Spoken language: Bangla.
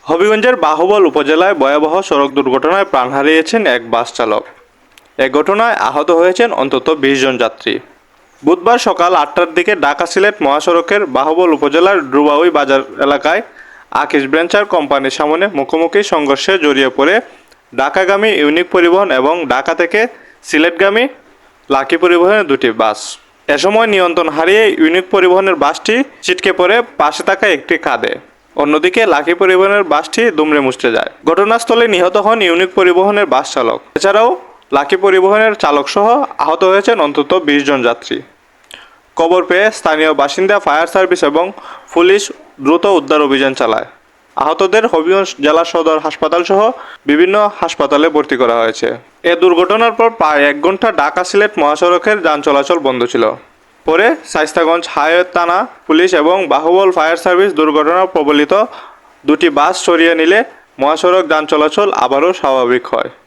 হবিগঞ্জের বাহুবল উপজেলায় ভয়াবহ সড়ক দুর্ঘটনায় প্রাণ হারিয়েছেন এক বাস চালক। এ ঘটনায় আহত হয়েছেন অন্তত ২০ জন যাত্রী। বুধবার সকাল ৮টার দিকে ঢাকা সিলেট মহাসড়কের বাহুবল উপজেলার ড্রুবাউই বাজার এলাকায় আকিস ভেঞ্চার কোম্পানির সামনে মুখোমুখি সংঘর্ষে জড়িয়ে পড়ে ঢাকাগামী ইউনিক পরিবহন এবং ঢাকা থেকে সিলেটগামী লাকি পরিবহনের দুটি বাস। এ সময় নিয়ন্ত্রণ হারিয়ে ইউনিক পরিবহনের বাসটি ছিটকে পড়ে পাশে থাকা একটি খাদে। অন্যদিকে লাকি পরিবহনের বাসটি দুমড়ে মুচড়ে যায়। ঘটনাস্থলে নিহত হন ইউনিক পরিবহনের বাস চালক। এছাড়াও লাকি পরিবহনের চালকসহ আহত হয়েছেন অন্তত ২০ জন যাত্রী। খবর পেয়ে স্থানীয় বাসিন্দা, ফায়ার সার্ভিস এবং পুলিশ দ্রুত উদ্ধার অভিযান চালায়। আহতদের হবিগঞ্জ জেলা সদর হাসপাতাল সহ বিভিন্ন হাসপাতালে ভর্তি করা হয়েছে। এ দুর্ঘটনার পর প্রায় ১ ঘন্টা ঢাকা সিলেট মহাসড়কের যান চলাচল বন্ধ ছিল। পরে শায়েস্তাগঞ্জ হাইওয়ে থানা, পুলিশ এবং বাহুবল ফায়ার সার্ভিস দুর্ঘটনা প্রবলিত দুটি বাস সরিয়ে নিলে মহাসড়ক যান চলাচল আবারও স্বাভাবিক হয়।